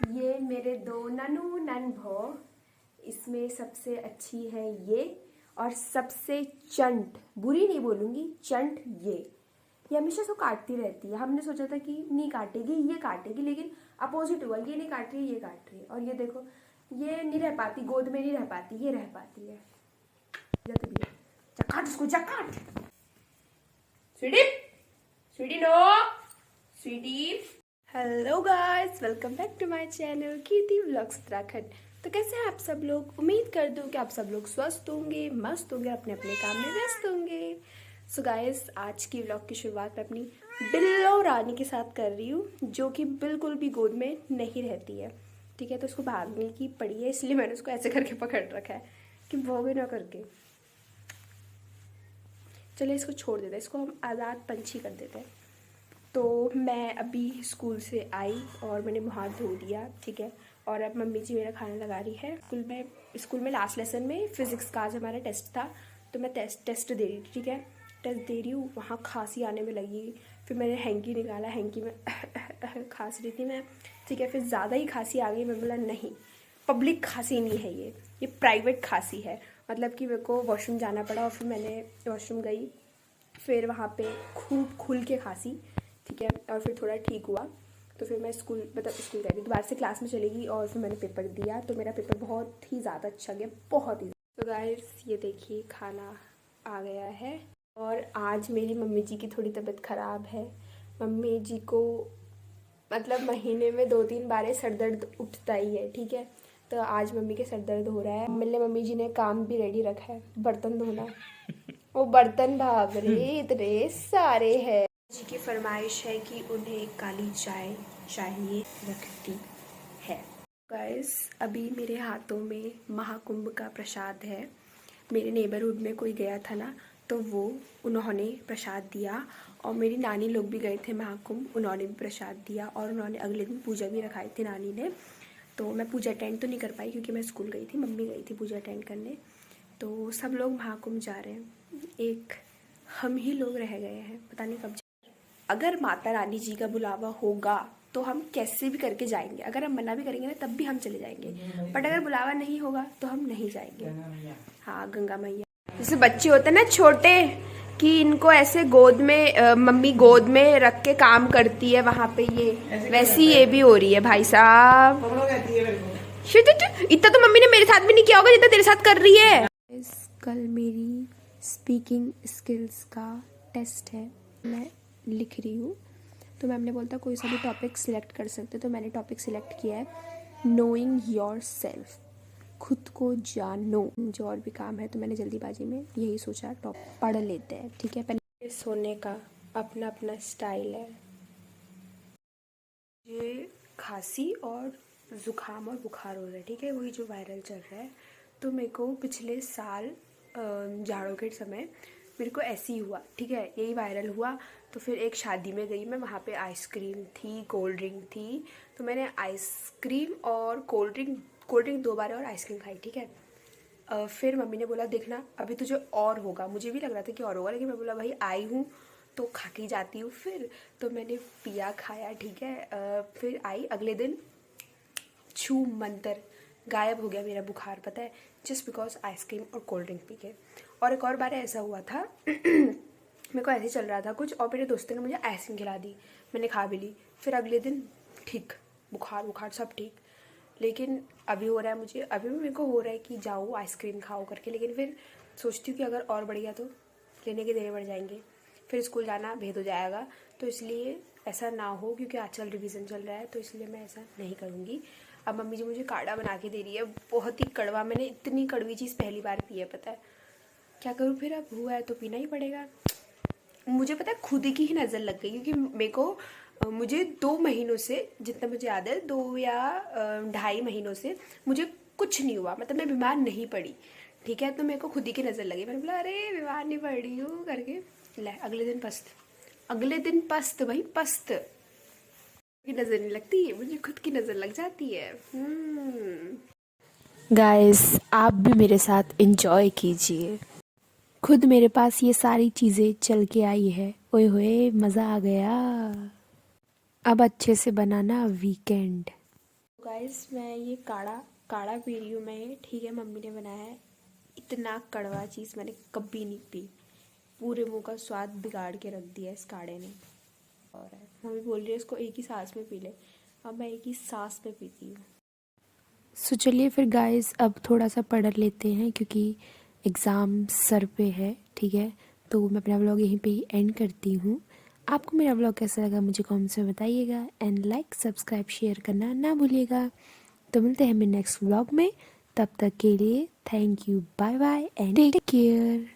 ये मेरे दो ननू नन भो, इसमें सबसे अच्छी है ये, और सबसे चंट, बुरी नहीं बोलूँगी, चंट ये हमेशा इसको काटती रहती है। हमने सोचा था कि नहीं काटेगी, ये काटेगी, लेकिन अपोजिट हुआ, ये नहीं काट रही है, ये काट रही है। और ये देखो, ये नहीं रह पाती, गोद में नहीं रह पाती, ये रह पाती है। चकाट उसको, चकाट। Sweetie, sweetie no, sweetie. Hello guys, welcome back to my channel Kirti vlogs Uttarakhand. तो कैसे हैं आप सब लोग? उम्मीद कर दूं कि आप सब लोग स्वस्थ होंगे, मस्त होंगे, अपने अपने काम में व्यस्त होंगे। सो गाइस, आज की व्लॉग की शुरुआत मैं अपनी बिल्लो रानी के साथ कर रही हूँ, जो कि बिल्कुल भी गोद में नहीं रहती है। ठीक है, तो उसको भागने की पड़ी है, इसलिए मैंने उसको ऐसे करके पकड़ रखा है कि भोगे ना करके। चलिए इसको छोड़ देते हैं, इसको हम आज़ाद पंछी कर देते हैं। तो मैं अभी स्कूल से आई और मैंने मुँह हाथ धो दिया, ठीक है। और अब मम्मी जी मेरा खाना लगा रही है। स्कूल में लास्ट लेसन में फिज़िक्स का आज हमारा टेस्ट था, तो मैं टेस्ट दे रही थी, ठीक है। टेस्ट दे रही हूँ, वहाँ खांसी आने में लगी। फिर मैंने हैंकी निकाला, हैंकी में खांस रही थी मैं, ठीक है। फिर ज़्यादा ही खांसी आ गई, मैं बोला नहीं, पब्लिक खांसी नहीं है ये प्राइवेट खांसी है। मतलब कि मेरे को वॉशरूम जाना पड़ा और फिर मैंने वॉशरूम गई, फिर वहाँ पे खूब खुल के खांसी, ठीक है। और फिर थोड़ा ठीक हुआ, तो फिर मैं स्कूल कह रही दोबारा से क्लास में चली गई और फिर मैंने पेपर दिया। तो मेरा पेपर बहुत ही ज़्यादा अच्छा गया, बहुत ही। तो गाइस ये देखिए, खाना आ गया है। और आज मेरी मम्मी जी की थोड़ी तबीयत ख़राब है। मम्मी जी को मतलब महीने में 2-3 बार सर दर्द उठता ही है, ठीक है। तो आज मम्मी के सर दर्द हो रहा है। मम्मी जी ने काम भी रेडी रखा है, बर्तन धोना। वो बर्तन भाग रहे इतने सारे हैं। जी की फरमाइश है कि उन्हें काली चाय चाहिए रखती है। गाइस, अभी मेरे हाथों में महाकुंभ का प्रसाद है। मेरे नेबरहुड में कोई गया था ना, तो उन्होंने प्रसाद दिया। और मेरी नानी लोग भी गए थे महाकुंभ, उन्होंने भी प्रसाद दिया। और उन्होंने अगले दिन पूजा भी रखाई थी नानी ने। तो मैं पूजा अटेंड तो नहीं कर पाई क्योंकि मैं स्कूल गई थी, मम्मी गई थी पूजा अटेंड करने। तो सब लोग महाकुंभ जा रहे हैं, एक हम ही लोग रह गए हैं, पता नहीं कब। अगर माता रानी जी का बुलावा होगा तो हम कैसे भी करके जाएंगे। अगर हम मना भी करेंगे ना तब भी हम चले जाएंगे, बट अगर बुलावा नहीं होगा तो हम नहीं जाएंगे। हाँ, गंगा मैया। जैसे बच्चे होते हैं ना छोटे, कि इनको ऐसे गोद में मम्मी गोद में रख के काम करती है वहां पे, ये वैसी ये भी हो रही है भाई साहब। इतना तो मम्मी ने मेरे साथ भी नहीं किया होगा जितना तेरे साथ कर रही है। कल मेरी स्पीकिंग स्किल्स का टेस्ट है, मैं लिख रही हूँ। तो मैम ने बोलता कोई सा भी टॉपिक सिलेक्ट कर सकते, तो मैंने टॉपिक सिलेक्ट किया है नोइंग योर सेल्फ, खुद को जानो। जो और भी काम है तो मैंने जल्दीबाजी में यही सोचा टॉपिक पढ़ लेते हैं, ठीक है। पहले सोने का अपना अपना स्टाइल है। ये खांसी और ज़ुकाम और बुखार हो रहा है, ठीक है, वही जो वायरल चल रहा है। तो मेरे को पिछले साल जाड़ों के समय मेरे को ऐसे ही हुआ, ठीक है, यही वायरल हुआ। तो फिर एक शादी में गई मैं, वहाँ पे आइसक्रीम थी, कोल्ड ड्रिंक थी। तो मैंने आइसक्रीम और कोल्ड ड्रिंक 2 बार और आइसक्रीम खाई, ठीक है। फिर मम्मी ने बोला देखना अभी तुझे और होगा। मुझे भी लग रहा था कि और होगा, लेकिन मैं बोला भाई आई हूँ तो खा के जाती हूँ। फिर तो मैंने पिया खाया, ठीक है। फिर आई अगले दिन, छू मंतर गायब हो गया मेरा बुखार, पता है, जस्ट बिकॉज आइसक्रीम और कोल्ड ड्रिंक पी के। और एक और बार ऐसा हुआ था मेरे को ऐसे चल रहा था कुछ, और मेरे दोस्तों ने मुझे आइसक्रीम खिला दी, मैंने खा भी ली। फिर अगले दिन ठीक, बुखार सब ठीक। लेकिन अभी हो रहा है मुझे, अभी भी मेरे को हो रहा है कि जाऊँ आइसक्रीम खाओ करके, लेकिन फिर सोचती हूँ कि अगर और बढ़ गया तो लेने के देने बढ़ जाएंगे, फिर स्कूल जाना भेद हो जाएगा। तो इसलिए ऐसा ना हो, क्योंकि आजकल रिवीजन चल रहा है, तो इसलिए मैं ऐसा नहीं करूँगी। अब मम्मी जी मुझे काढ़ा बना के दे रही है, बहुत ही कड़वा। मैंने इतनी कड़वी चीज़ पहली बार पी है, पता है। क्या करूँ फिर, अब हुआ है तो पीना ही पड़ेगा। मुझे पता है खुद की ही नज़र लग गई, क्योंकि मुझे 2 महीनों से, जितना मुझे याद है 2 या 2.5 महीनों से मुझे कुछ नहीं हुआ, मतलब मैं बीमार नहीं पड़ी, ठीक है। तो मेरे को खुद ही की नज़र लगी, मैंने बोला अरे बीमार नहीं पड़ी हूँ करके। ले अगले दिन पस्त भाई, पस्त की नज़र नहीं लगती, मुझे खुद की नज़र लग जाती है। गाइस, आप भी मेरे साथ एंजॉय कीजिए। खुद मेरे पास ये सारी चीज़ें चल के आई है, ओए होए मज़ा आ गया। अब अच्छे से बनाना वीकेंड। गाइस मैं ये काढ़ा काढ़ा पी रही हूँ मैं ये, ठीक है। मम्मी ने बनाया है। इतना कड़वा चीज़ मैंने कभी नहीं पी। पूरे मुंह का स्वाद बिगाड़ के रख दिया इस काढ़े ने। और मम्मी बोल रही है इसको एक ही सांस में पी ले। अब मैं एक ही सांस में पीती हूँ। सो चलिए फिर गाइस अब थोड़ा सा पढ़ लेते हैं क्योंकि एग्ज़ाम सर पे है, ठीक है। तो मैं अपना व्लॉग यहीं पे ही एंड करती हूँ। आपको मेरा व्लॉग कैसा लगा मुझे कमेंट्स में बताइएगा एंड लाइक सब्सक्राइब शेयर करना ना भूलिएगा। तो मिलते हैं हमें नेक्स्ट व्लॉग में, तब तक के लिए thank you, bye bye and take care.